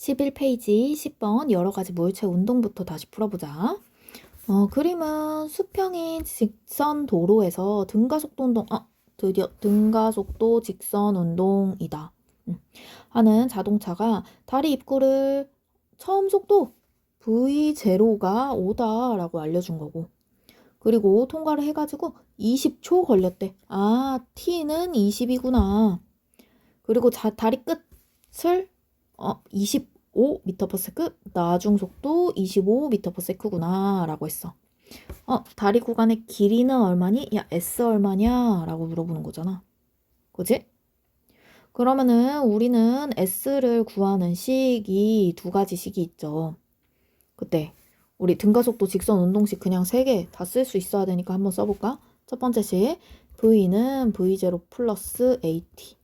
11페이지 10번 여러 가지 무효체 운동부터 다시 풀어보자. 그림은 수평인 직선 도로에서 등가속도 운동, 드디어 등가속도 직선 운동이다. 하는 자동차가 다리 입구를 처음 속도 V0가 5다라고 알려준 거고. 그리고 통과를 해가지고 20초 걸렸대. T는 20이구나. 그리고 다리 끝을 25m/s, 나중 속도 25m/s구나 라고 했어. 다리 구간의 길이는 얼마니? 야, S 얼마냐? 라고 물어보는 거잖아. 그지? 그러면은 우리는 S를 구하는 식이 두 가지 식이 있죠. 그때 우리 등가속도 직선 운동식 그냥 3개 다 쓸 수 있어야 되니까 한번 써볼까? 첫 번째 식 V는 V0 플러스 AT,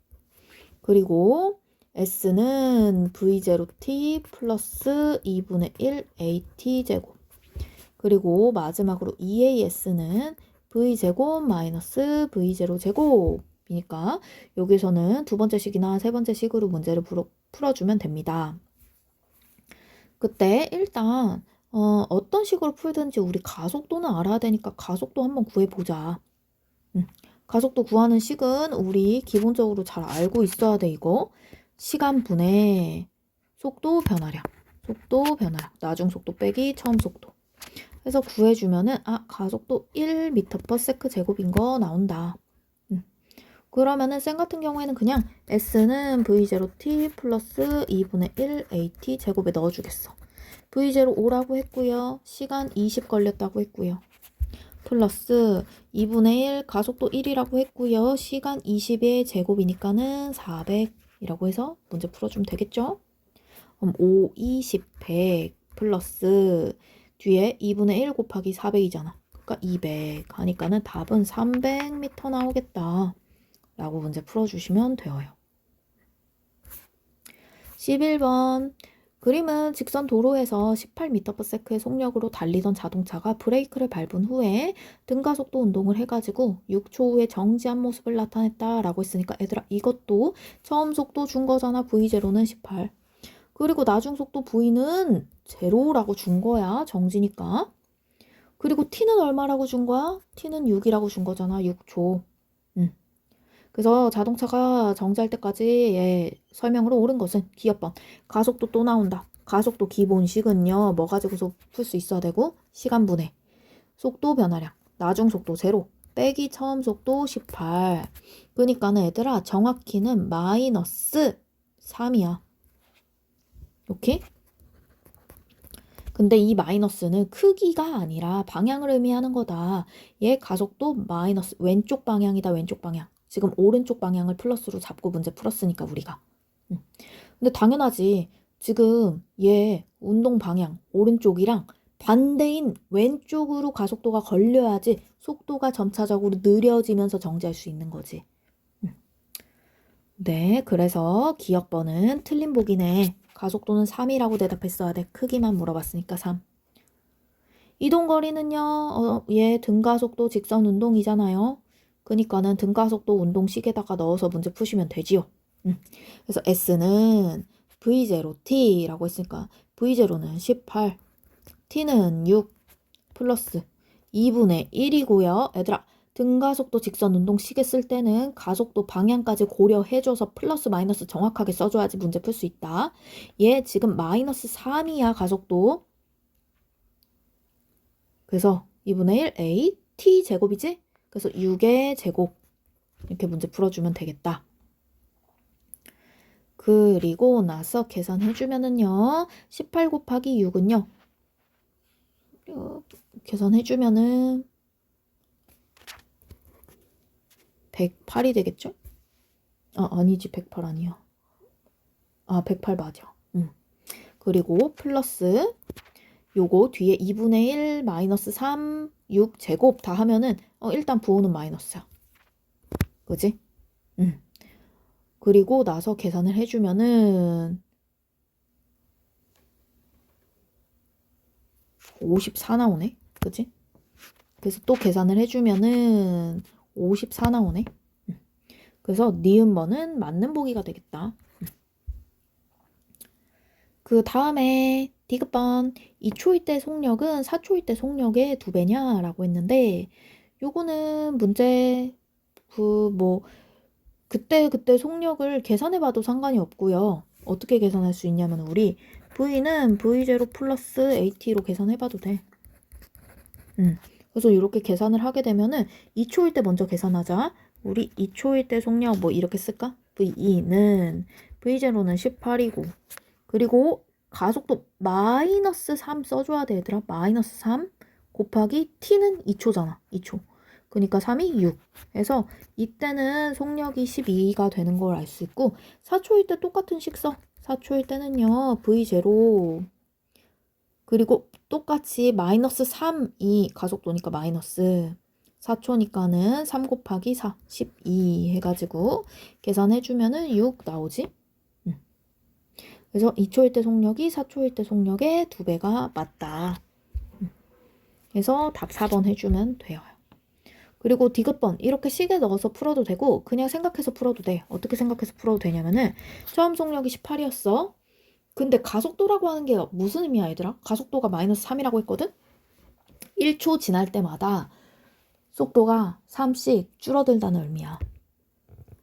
그리고 S는 V0T 플러스 2분의 1 AT 제곱, 그리고 마지막으로 EAS는 V제곱 마이너스 V0 제곱이니까 여기서는 두 번째 식이나 세 번째 식으로 문제를 풀어주면 됩니다. 그때 일단 어떤 식으로 풀든지 우리 가속도는 알아야 되니까 가속도 한번 구해보자. 가속도 구하는 식은 우리 기본적으로 잘 알고 있어야 돼. 이거 시간분의 속도 변화량, 나중 속도 빼기 처음 속도 해서 구해주면은 가속도 1m/s 제곱인 거 나온다. 그러면은 쌤 같은 경우에는 그냥 S는 V0T 플러스 2분의 1 AT 제곱에 넣어주겠어. V0 5라고 했고요. 시간 20 걸렸다고 했고요. 플러스 2분의 1 가속도 1이라고 했고요. 시간 20의 제곱이니까는 400이라고 해서 문제 풀어주면 되겠죠? 그럼 5, 20, 100 플러스 뒤에 2분의 1 곱하기 400이잖아. 그러니까 200 하니까는 답은 300m 나오겠다. 라고 문제 풀어주시면 되어요. 11번 그림은 직선 도로에서 18m/s의 속력으로 달리던 자동차가 브레이크를 밟은 후에 등가속도 운동을 해가지고 6초 후에 정지한 모습을 나타냈다라고 했으니까 얘들아 이것도 처음 속도 준 거잖아. V0는 18. 그리고 나중 속도 V는 0라고 준 거야. 정지니까. 그리고 T는 얼마라고 준 거야? T는 6이라고 준 거잖아. 6초. 그래서 자동차가 정지할 때까지 설명으로 옳은 것은 기억번. 가속도 또 나온다. 가속도 기본식은요. 뭐 가지고서 풀 수 있어야 되고 시간분해, 속도 변화량, 나중 속도 0, 빼기 처음 속도 18. 그러니까는 얘들아 정확히는 마이너스 3이야. 오케이? 근데 이 마이너스는 크기가 아니라 방향을 의미하는 거다. 얘 가속도 마이너스 왼쪽 방향이다. 왼쪽 방향. 지금 오른쪽 방향을 플러스로 잡고 문제 풀었으니까 우리가. 근데 당연하지. 지금 얘 운동 방향 오른쪽이랑 반대인 왼쪽으로 가속도가 걸려야지 속도가 점차적으로 느려지면서 정지할 수 있는 거지. 네, 그래서 기억번은 틀린 보기네. 가속도는 3이라고 대답했어야 돼. 크기만 물어봤으니까 3. 이동거리는요. 얘 등가속도 직선 운동이잖아요. 그러니까는 등가속도 운동식에다가 넣어서 문제 푸시면 되지요. 그래서 S는 V0T라고 했으니까 V0는 18, T는 6 플러스 2분의 1이고요. 얘들아 등가속도 직선 운동식에 쓸 때는 가속도 방향까지 고려해줘서 플러스 마이너스 정확하게 써줘야지 문제 풀 수 있다. 얘 지금 마이너스 3이야 가속도. 그래서 2분의 1 A T 제곱이지? 그래서 6의 제곱 이렇게 문제 풀어주면 되겠다. 그리고 나서 계산해주면은요. 18 곱하기 6은요. 계산해주면은 108이 되겠죠? 아니지 108 아니야. 108 맞아. 그리고 플러스 요거 뒤에 2분의 1 마이너스 3 6 제곱 다 하면은 일단 부호는 마이너스야. 그지? 그리고 나서 계산을 해주면은 54 나오네. 그지? 그래서 또 계산을 해주면은 54 나오네. 그래서 니은번은 맞는 보기가 되겠다. 그 다음에 디귿번 2초일 때 속력은 4초일 때 속력의 2배냐 라고 했는데 요거는 문제 그때 속력을 계산해봐도 상관이 없고요. 어떻게 계산할 수 있냐면 우리 V는 V0 플러스 AT로 계산해봐도 돼. 그래서 이렇게 계산을 하게 되면은 2초일 때 먼저 계산하자. 우리 2초일 때 속력 뭐 이렇게 쓸까? V2는 V0는 18이고 그리고 가속도 마이너스 3 써줘야 돼 얘들아. 마이너스 3 곱하기 t는 2초잖아. 2초. 그러니까 3이 6. 그래서 이때는 속력이 12가 되는 걸 알 수 있고 4초일 때 똑같은 식 써. 4초일 때는요. V0 그리고 똑같이 마이너스 3이 가속도니까 마이너스 4초니까는 3 곱하기 4, 12 해가지고 계산해주면은 6 나오지? 그래서 2초일 때 속력이 4초일 때 속력의 2배가 맞다. 그래서 답 4번 해주면 돼요. 그리고 디귿번 이렇게 식에 넣어서 풀어도 되고 그냥 생각해서 풀어도 돼. 어떻게 생각해서 풀어도 되냐면은 처음 속력이 18이었어. 근데 가속도라고 하는 게 무슨 의미야 얘들아? 가속도가 마이너스 3이라고 했거든? 1초 지날 때마다 속도가 3씩 줄어들다는 의미야.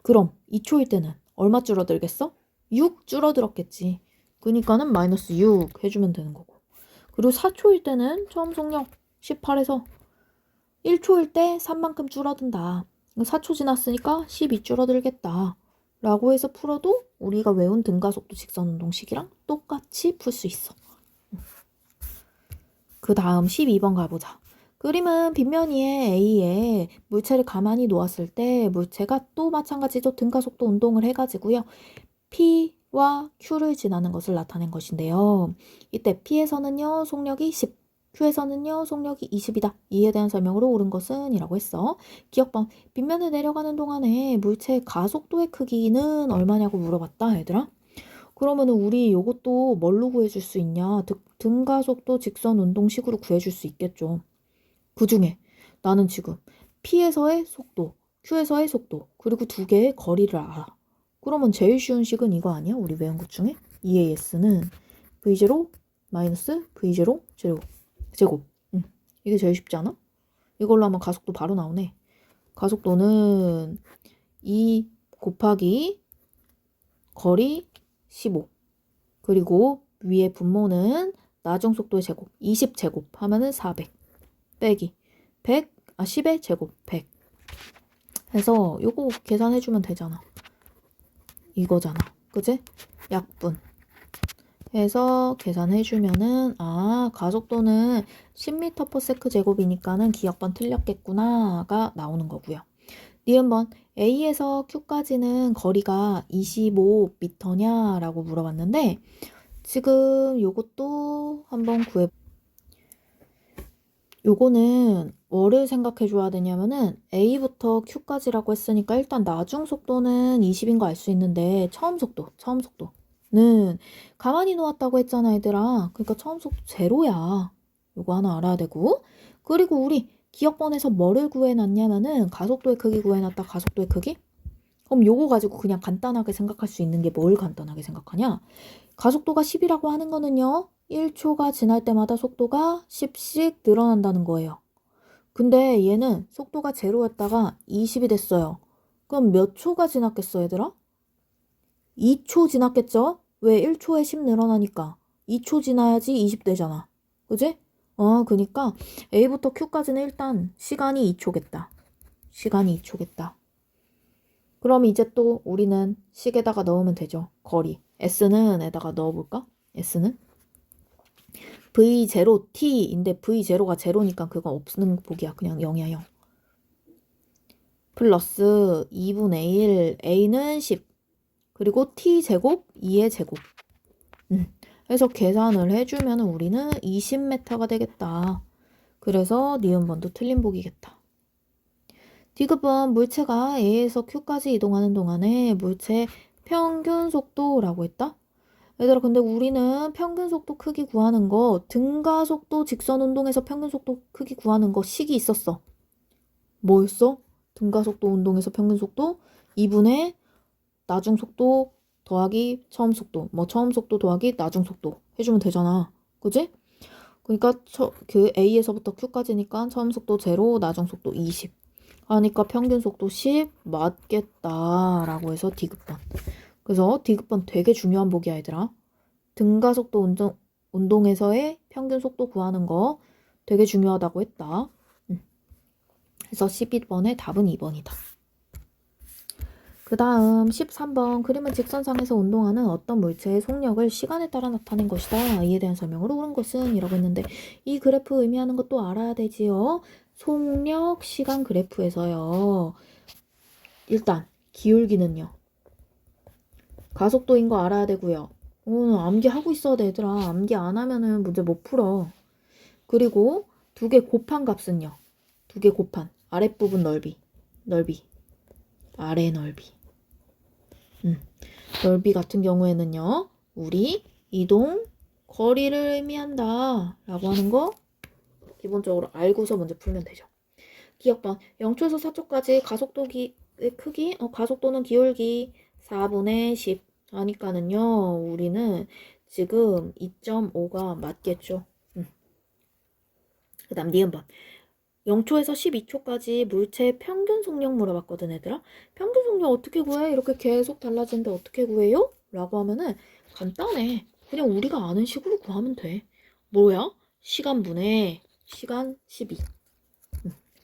그럼 2초일 때는 얼마 줄어들겠어? 6 줄어들었겠지. 그러니까는 마이너스 6 해주면 되는 거고. 그리고 4초일 때는 처음 속력 18에서 1초일 때 3만큼 줄어든다. 4초 지났으니까 12 줄어들겠다. 라고 해서 풀어도 우리가 외운 등가속도 직선운동식이랑 똑같이 풀 수 있어. 그 다음 12번 가보자. 그림은 빗면 위에 A에 물체를 가만히 놓았을 때 물체가 또 마찬가지로 등가속도 운동을 해가지고요. P와 Q를 지나는 것을 나타낸 것인데요. 이때 P에서는요 속력이 10, Q에서는요 속력이 20이다. 이에 대한 설명으로 옳은 것은 이라고 했어. 기억번 빗면을 내려가는 동안에 물체의 가속도의 크기는 얼마냐고 물어봤다 얘들아. 그러면은 우리 요것도 뭘로 구해줄 수 있냐? 등가속도 직선 운동식으로 구해줄 수 있겠죠. 그 중에 나는 지금 P에서의 속도, Q에서의 속도, 그리고 두 개의 거리를 알아. 그러면 제일 쉬운 식은 이거 아니야? 우리 외운 것 중에? EAS는 V0 마이너스 V0 제곱. 이게 제일 쉽지 않아? 이걸로 하면 가속도 바로 나오네. 가속도는 2 곱하기 거리 15. 그리고 위에 분모는 나중속도의 제곱 20제곱 하면은 400 빼기 10의 제곱 100 해서 요거 계산해주면 되잖아. 이거잖아. 그지? 약분 해서 계산해주면은 가속도는 10m/s 제곱이니까는 기억번 틀렸겠구나가 나오는 거고요. 니은번 A에서 Q까지는 거리가 25m 라고 물어봤는데 지금 요것도 한번 요거는 뭐를 생각해 줘야 되냐면은 A부터 Q까지라고 했으니까 일단 나중 속도는 20인 거 알 수 있는데 처음 속도는 가만히 놓았다고 했잖아 얘들아. 그러니까 처음 속도 제로야. 요거 하나 알아야 되고 그리고 우리 기억번에서 뭐를 구해놨냐면은 가속도의 크기 구해놨다. 가속도의 크기? 그럼 요거 가지고 그냥 간단하게 생각할 수 있는 게 뭘 간단하게 생각하냐? 가속도가 10이라고 하는 거는요. 1초가 지날 때마다 속도가 10씩 늘어난다는 거예요. 근데 얘는 속도가 제로였다가 20이 됐어요. 그럼 몇 초가 지났겠어 얘들아? 2초 지났겠죠? 왜 1초에 10 늘어나니까 2초 지나야지 20 되잖아. 그지? 그니까 A부터 Q까지는 일단 시간이 2초겠다. 시간이 2초겠다. 그럼 이제 또 우리는 식에다가 넣으면 되죠. 거리. S는 에다가 넣어볼까? S는? V0T인데 V0가 제로니까 그거 없는 보기야. 그냥 0이야 0. 플러스 2분의 1 A는 10 그리고 T제곱 2의 제곱 해서 계산을 해주면 우리는 20m가 되겠다. 그래서 니은번도 틀린 보기겠다. 디귿번 물체가 A에서 Q까지 이동하는 동안에 물체 평균 속도라고 했다? 얘들아 근데 우리는 평균 속도 크기 구하는 거 등가속도 직선 운동에서 평균 속도 크기 구하는 거 식이 있었어. 뭐였어? 등가속도 운동에서 평균 속도 2분의 나중 속도 더하기 처음 속도, 뭐 처음 속도 더하기 나중 속도 해주면 되잖아. 그지? 그러니까 그 A에서부터 Q까지니까 처음 속도 0, 나중 속도 20. 하니까 평균 속도 10 맞겠다라고 해서 D급번. 그래서 D급번 되게 중요한 보기야 얘들아. 등가속도 운동에서의 평균 속도 구하는 거 되게 중요하다고 했다. 그래서 12번의 답은 2번이다. 그 다음 13번 그림은 직선상에서 운동하는 어떤 물체의 속력을 시간에 따라 나타낸 것이다. 이에 대한 설명으로 옳은 것은 이라고 했는데 이 그래프 의미하는 것도 알아야 되지요. 속력 시간 그래프에서요. 일단 기울기는요. 가속도인 거 알아야 되고요. 암기하고 있어야 돼 얘들아. 암기 안 하면은 문제 못 풀어. 그리고 두 개 곱한 값은요. 두 개 곱한 아랫부분 넓이 아래 넓이 넓이 같은 경우에는요. 우리 이동 거리를 의미한다 라고 하는 거 기본적으로 알고서 먼저 풀면 되죠. 기억번 0초에서 4초까지 가속도의 크기 가속도는 기울기 4분의 10 하니까는요. 우리는 지금 2.5가 맞겠죠. 그 다음 니은번 0초에서 12초까지 물체의 평균 속력 물어봤거든 얘들아. 평균 속력 어떻게 구해? 이렇게 계속 달라지는데 어떻게 구해요? 라고 하면은 간단해. 그냥 우리가 아는 식으로 구하면 돼. 뭐야? 시간분의 시간 12.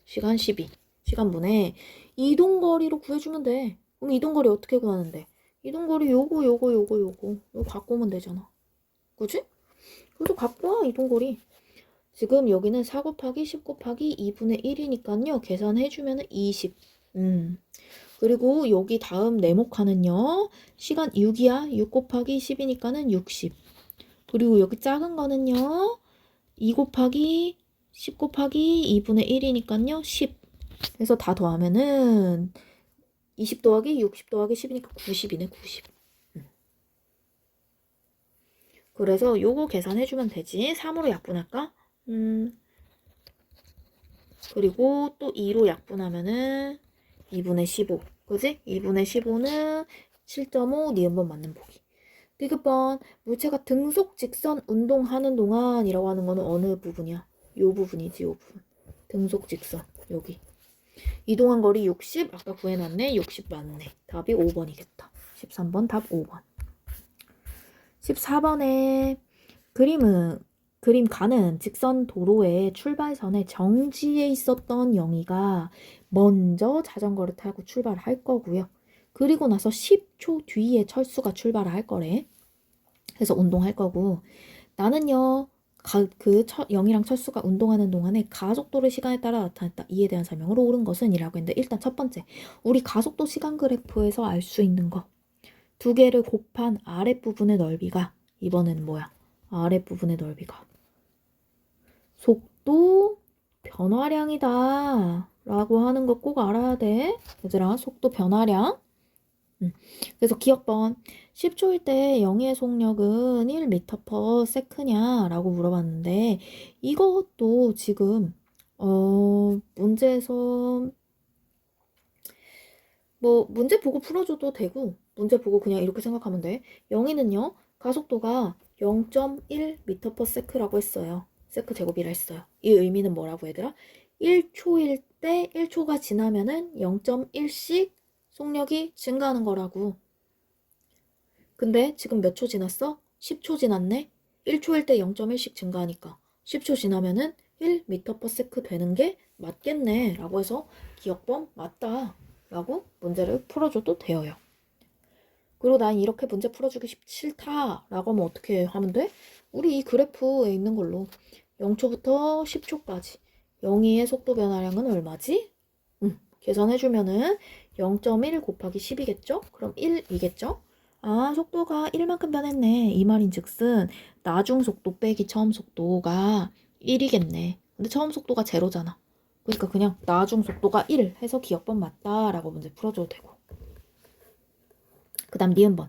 시간 12. 시간분의 이동거리로 구해주면 돼. 그럼 이동거리 어떻게 구하는데? 이동거리 요거 갖고 오면 되잖아. 그치? 그래서 갖고 와 이동거리. 지금 여기는 4 곱하기 10 곱하기 2분의 1이니까요. 계산해주면 20. 그리고 여기 다음 네모칸은요. 시간 6이야. 6 곱하기 10이니까는 60. 그리고 여기 작은 거는요. 2 곱하기 10 곱하기 2분의 1이니까요. 10. 그래서 다 더하면은 20 더하기 60 더하기 10이니까 90이네. 90. 그래서 요거 계산해주면 되지. 3으로 약분할까? 그리고 또 2로 약분하면은 2분의 15. 그지? 2분의 15는 7.5 니은번 맞는 보기. 디귿번 물체가 등속 직선 운동하는 동안이라고 하는 거는 어느 부분이야? 요 부분이지, 요 부분. 등속 직선. 여기. 이동한 거리 60. 아까 구해놨네. 60 맞네. 답이 5번이겠다. 13번 답 5번. 14번에 그림 가는 직선 도로의 출발선에 정지해 있었던 영희가 먼저 자전거를 타고 출발할 거고요. 그리고 나서 10초 뒤에 철수가 출발을 할 거래. 그래서 운동할 거고 나는요. 영희랑 철수가 운동하는 동안에 가속도를 시간에 따라 나타냈다. 이에 대한 설명으로 옳은 것은 이라고 했는데 일단 첫 번째 우리 가속도 시간 그래프에서 알 수 있는 거 두 개를 곱한 아랫부분의 넓이가 이번엔 뭐야? 아랫부분의 넓이가 속도 변화량이다 라고 하는 거 꼭 알아야 돼. 얘들아 속도 변화량. 그래서 기억번 10초일 때 영희의 속력은 1m/s냐 라고 물어봤는데 이것도 지금 문제에서 뭐 문제 보고 풀어줘도 되고 문제 보고 그냥 이렇게 생각하면 돼. 영희는요 가속도가 0.1m/s라고 했어요. 세크 제곱이라 했어요. 이 의미는 뭐라고 얘들아? 1초일 때 1초가 지나면은 0.1씩 속력이 증가하는 거라고. 근데 지금 몇 초 지났어? 10초 지났네? 1초일 때 0.1씩 증가하니까 10초 지나면은 1m/s 되는 게 맞겠네 라고 해서 기억범 맞다 라고 문제를 풀어줘도 되어요. 그리고 난 이렇게 문제 풀어주기 싫다 라고 하면 어떻게 하면 돼? 우리 이 그래프에 있는 걸로 0초부터 10초까지 영희의 속도 변화량은 얼마지? 계산해주면은 0.1 곱하기 10이겠죠? 그럼 1이겠죠? 아 속도가 1만큼 변했네 이 말인즉슨 나중 속도 빼기 처음 속도가 1이겠네. 근데 처음 속도가 0잖아. 그러니까 그냥 나중 속도가 1 해서 기억번 맞다라고 문제 풀어줘도 되고. 그 다음 니은번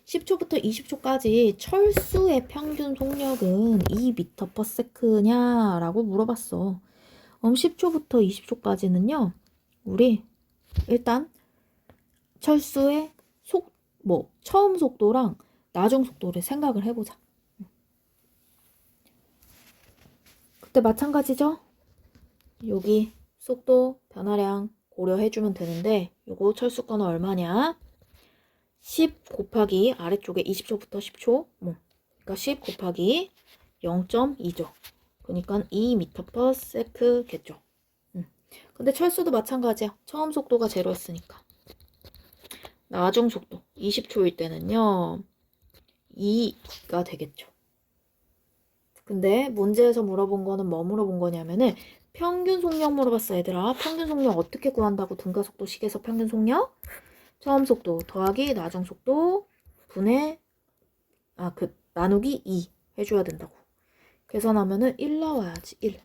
10초부터 20초까지 철수의 평균 속력은 2m/s냐 라고 물어봤어. 그럼 10초부터 20초까지는요 우리 일단 철수의 뭐 처음 속도랑 나중 속도를 생각을 해보자. 그때 마찬가지죠? 여기 속도 변화량 고려해주면 되는데 요거 철수권은 얼마냐? 10 곱하기 아래쪽에 20초부터 10초 그러니까 10 곱하기 0.2죠. 그러니까 2m/s겠죠. 근데 철수도 마찬가지야. 처음 속도가 제로였으니까. 나중 속도 20초일 때는요 2가 되겠죠. 근데 문제에서 물어본 거는 뭐 물어본 거냐면은 평균 속력 물어봤어. 얘들아, 평균 속력 어떻게 구한다고? 등가속도 식에서 평균 속력 처음 속도 더하기 나중 속도 분의 나누기 2 해줘야 된다고. 계산하면은 1 나와야지. 1.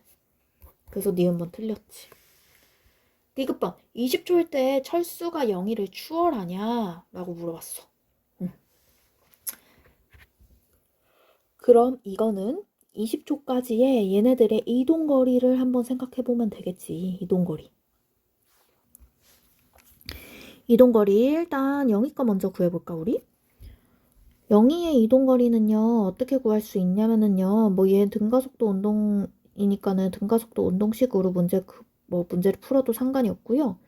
그래서 니은번 틀렸지. 디귿번 20초일 때 철수가 0일을 추월하냐 라고 물어봤어. 그럼 이거는 20초까지의 얘네들의 이동거리를 한번 생각해보면 되겠지. 이동거리. 이동거리 일단 영희거 먼저 구해볼까 우리? 영희의 이동거리는요 어떻게 구할 수 있냐면은요 뭐 얘 등가속도 운동이니까는 등가속도 운동식으로 문제를 풀어도 상관이 없고요.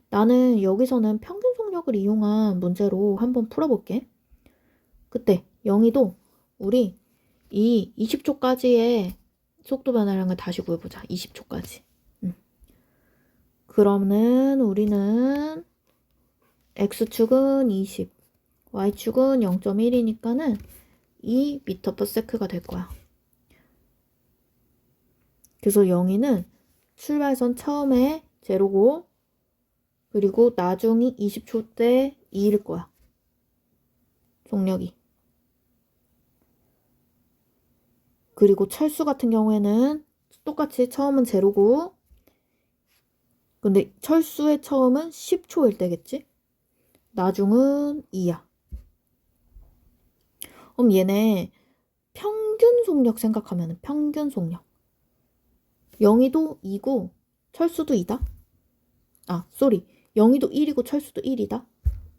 나는 여기서는 평균 속력을 이용한 문제로 한번 풀어볼게. 그때 영희도 우리 이 20초까지의 속도 변화량을 다시 구해보자. 20초까지. 그러면 우리는 X축은 20, Y축은 0.1이니까는 2m/s가 될 거야. 그래서 영희는 출발선 처음에 제로고 그리고 나중이 20초 때 2일 거야. 속력이. 그리고 철수 같은 경우에는 똑같이 처음은 제로고 근데 철수의 처음은 10초일 때겠지? 나중은 2야. 그럼 얘네 평균 속력 생각하면 평균 속력. 영희도 2고 철수도 2다. 영희도 1이고 철수도 1이다.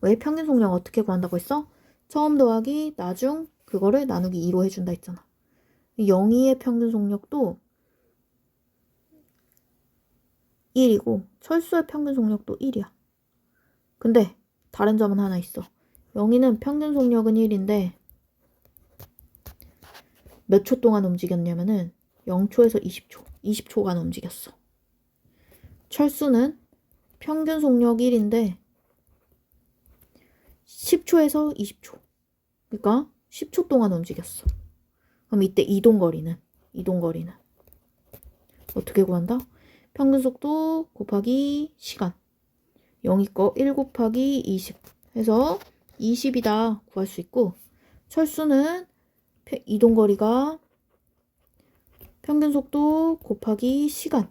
왜? 평균 속력 어떻게 구한다고 했어? 처음 더하기 나중 그거를 나누기 2로 해준다 했잖아. 영희의 평균 속력도 1이고 철수의 평균 속력도 1이야. 근데 다른 점은 하나 있어. 영희는 평균 속력은 1인데 몇 초 동안 움직였냐면은 0초에서 20초. 20초간 움직였어. 철수는 평균 속력 1인데 10초에서 20초. 그러니까 10초 동안 움직였어. 그럼 이때 이동거리는 어떻게 구한다? 평균 속도 곱하기 시간. 영희 거 1 곱하기 20 해서 20이다 구할 수 있고 철수는 이동거리가 평균 속도 곱하기 시간.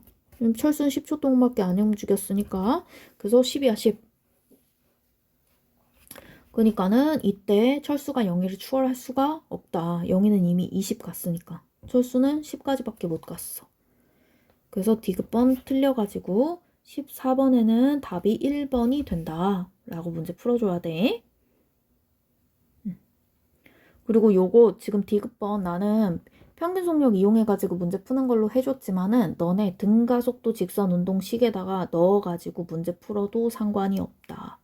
철수는 10초 동안밖에 안 움직였으니까 그래서 10이야 10. 그러니까는 이때 철수가 0일을 추월할 수가 없다. 영희는 이미 20 갔으니까. 철수는 10까지밖에 못 갔어. 그래서 디귿번 틀려가지고 14번에는 답이 1번이 된다. 라고 문제 풀어줘야 돼. 그리고 요거 지금 디귿번 나는 평균 속력 이용해가지고 문제 푸는 걸로 해줬지만은 너네 등가속도 직선 운동 식에다가 넣어가지고 문제 풀어도 상관이 없다.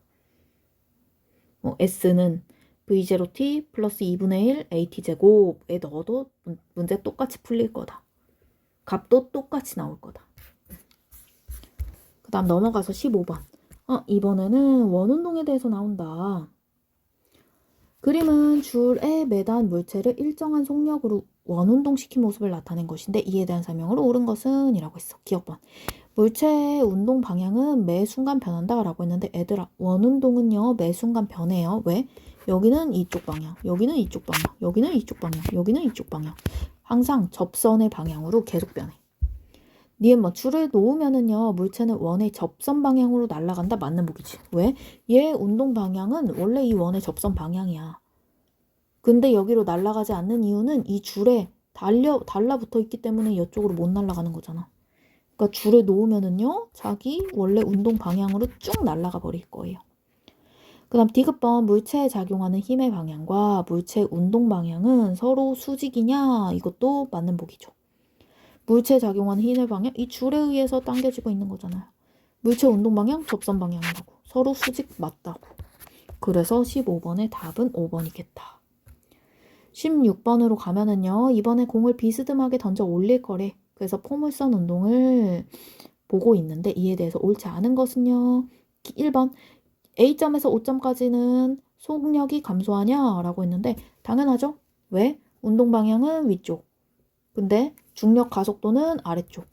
S는 V0t 플러스 2분의 1 AT제곱에 넣어도 문제 똑같이 풀릴 거다. 값도 똑같이 나올 거다. 그 다음 넘어가서 15번. 이번에는 원운동에 대해서 나온다. 그림은 줄에 매단 물체를 일정한 속력으로 원운동시킨 모습을 나타낸 것인데 이에 대한 설명으로 옳은 것은? 이라고 했어. 기억번. 물체의 운동 방향은 매 순간 변한다 라고 했는데 애들아 원운동은요 매 순간 변해요. 왜? 여기는 이쪽 방향, 여기는 이쪽 방향, 여기는 이쪽 방향, 여기는 이쪽 방향. 항상 접선의 방향으로 계속 변해. 니은 줄을 놓으면은요 물체는 원의 접선 방향으로 날아간다. 맞는 보기지. 왜? 얘 운동 방향은 원래 이 원의 접선 방향이야. 근데 여기로 날아가지 않는 이유는 이 줄에 달라붙어 있기 때문에 이쪽으로 못 날아가는 거잖아. 그러니까 줄을 놓으면은요 자기 원래 운동 방향으로 쭉 날아가 버릴 거예요. 그 다음 디귿번 물체에 작용하는 힘의 방향과 물체 운동 방향은 서로 수직이냐? 이것도 맞는 보기죠. 물체에 작용하는 힘의 방향, 이 줄에 의해서 당겨지고 있는 거잖아요. 물체 운동 방향, 접선 방향이라고. 서로 수직 맞다고. 그래서 15번의 답은 5번이겠다. 16번으로 가면은요. 이번에 공을 비스듬하게 던져 올릴 거래. 그래서 포물선 운동을 보고 있는데 이에 대해서 옳지 않은 것은요. 1번 A점에서 5점까지는 속력이 감소하냐? 라고 했는데 당연하죠. 왜? 운동 방향은 위쪽. 근데 중력 가속도는 아래쪽.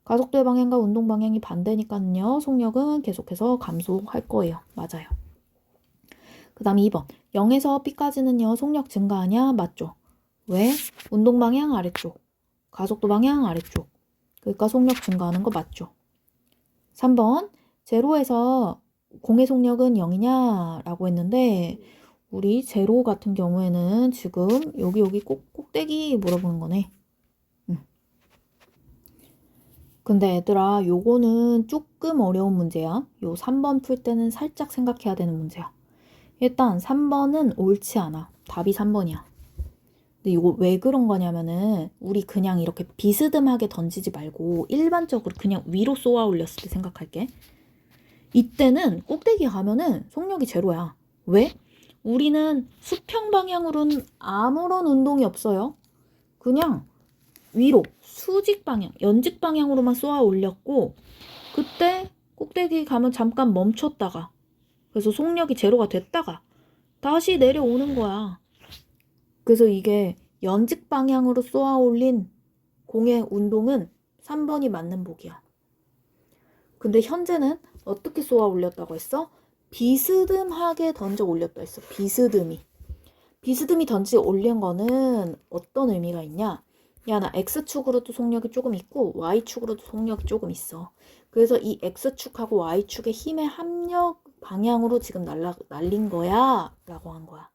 가속도의 방향과 운동 방향이 반대니까요. 속력은 계속해서 감소할 거예요. 맞아요. 그 다음 2번. 0에서 B까지는요. 속력 증가하냐? 맞죠. 왜? 운동 방향 아래쪽. 가속도 방향 아래쪽. 그러니까 속력 증가하는 거 맞죠. 3번. 제로에서 공의 속력은 0이냐? 라고 했는데 우리 제로 같은 경우에는 지금 여기 꼭대기 물어보는 거네. 근데 얘들아 요거는 조금 어려운 문제야. 요 3번 풀 때는 살짝 생각해야 되는 문제야. 일단 3번은 옳지 않아. 답이 3번이야. 근데 이거 왜 그런 거냐면은 우리 그냥 이렇게 비스듬하게 던지지 말고 일반적으로 그냥 위로 쏘아 올렸을 때 생각할게. 이때는 꼭대기 가면은 속력이 제로야. 왜? 우리는 수평 방향으로는 아무런 운동이 없어요. 그냥 위로 수직 방향, 연직 방향으로만 쏘아 올렸고 그때 꼭대기 가면 잠깐 멈췄다가 그래서 속력이 제로가 됐다가 다시 내려오는 거야. 그래서 이게 연직 방향으로 쏘아 올린 공의 운동은 3번이 맞는 복이야. 근데 현재는 어떻게 쏘아 올렸다고 했어? 비스듬하게 던져 올렸다 했어. 비스듬히. 비스듬히 던지 올린 거는 어떤 의미가 있냐? 야, 나 X축으로도 속력이 조금 있고 Y축으로도 속력이 조금 있어. 그래서 이 X축하고 Y축의 힘의 합력 방향으로 지금 날린 거야 라고 한 거야.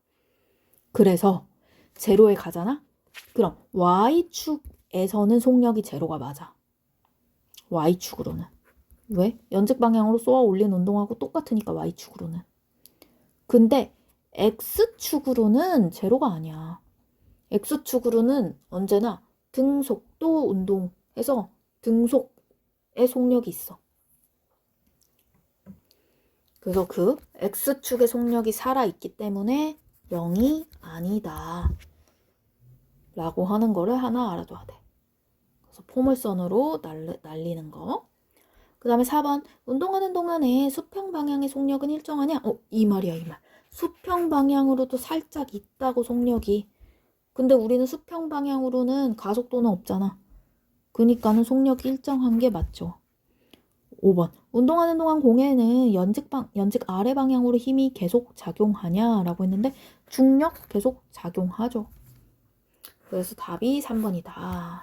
그래서 제로에 가잖아? 그럼 Y축에서는 속력이 제로가 맞아. Y축으로는. 왜? 연직 방향으로 쏘아 올린 운동하고 똑같으니까 Y축으로는. 근데 X축으로는 제로가 아니야. X축으로는 언제나 등속도 운동해서 등속의 속력이 있어. 그래서 그 X축의 속력이 살아있기 때문에 0이 아니다. 라고 하는 거를 하나 알아둬야 돼. 그래서 포물선으로 날리는 거. 그 다음에 4번. 운동하는 동안에 수평 방향의 속력은 일정하냐? 이 말이야, 이 말. 수평 방향으로도 살짝 있다고 속력이. 근데 우리는 수평 방향으로는 가속도는 없잖아. 그니까는 속력이 일정한 게 맞죠. 5번. 운동하는 동안 공에는 연직 아래 방향으로 힘이 계속 작용하냐? 라고 했는데 중력 계속 작용하죠. 그래서 답이 3번이다.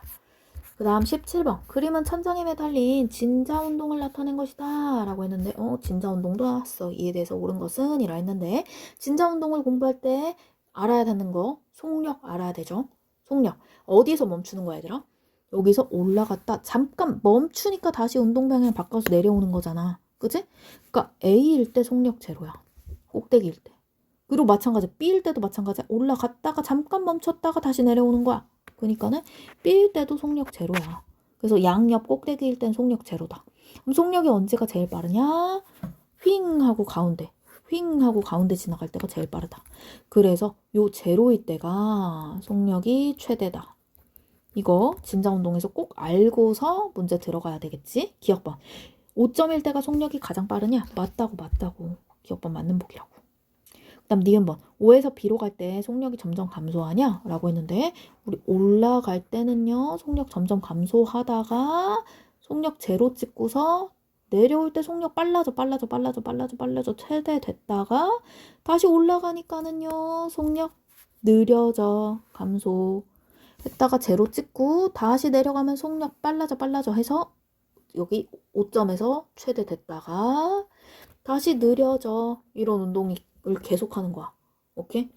그 다음 17번. 그림은 천장에 매달린 진자 운동을 나타낸 것이다. 라고 했는데 진자 운동도 나왔어. 이에 대해서 옳은 것은? 이라 했는데 진자 운동을 공부할 때 알아야 되는 거 속력 알아야 되죠. 속력. 어디에서 멈추는 거야 얘들아? 여기서 올라갔다 잠깐 멈추니까 다시 운동 방향 바꿔서 내려오는 거잖아. 그치? 그러니까 A일 때 속력 제로야. 꼭대기일 때. 그리고 마찬가지 B일 때도 마찬가지야. 올라갔다가 잠깐 멈췄다가 다시 내려오는 거야. 그러니까는 B일 때도 속력 제로야. 그래서 양옆 꼭대기일 땐 속력 제로다. 그럼 속력이 언제가 제일 빠르냐? 휙 하고 가운데. 휙 하고 가운데 지나갈 때가 제일 빠르다. 그래서 요 제로일 때가 속력이 최대다. 이거 진자운동에서 꼭 알고서 문제 들어가야 되겠지? 기억번. 5점일 때가 속력이 가장 빠르냐? 맞다고. 기억번 맞는 복이라고. 그 다음 니은번. 5에서 B로 갈 때 속력이 점점 감소하냐? 라고 했는데 우리 올라갈 때는요. 속력 점점 감소하다가 속력 제로 찍고서 내려올 때 속력 빨라져 최대 됐다가 다시 올라가니까는요. 속력 느려져 감소 했다가 제로 찍고 다시 내려가면 속력 빨라져 해서 여기 5점에서 최대 됐다가 다시 느려져 이런 운동을 계속하는 거야. 오케이?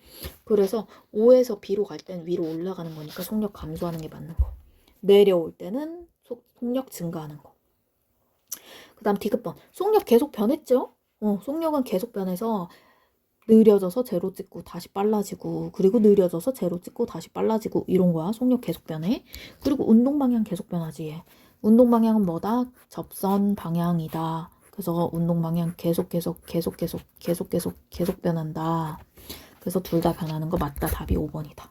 그래서 5에서 B로 갈 때는 위로 올라가는 거니까 속력 감소하는 게 맞는 거. 내려올 때는 속력 증가하는 거. 그 다음 디귿번. 속력 계속 변했죠? 속력은 계속 변해서 느려져서 제로 찍고 다시 빨라지고 그리고 느려져서 제로 찍고 다시 빨라지고 이런 거야. 속력 계속 변해. 그리고 운동 방향 계속 변하지. 얘. 운동 방향은 뭐다? 접선 방향이다. 그래서 운동 방향 계속 변한다. 그래서 둘 다 변하는 거 맞다. 답이 5번이다.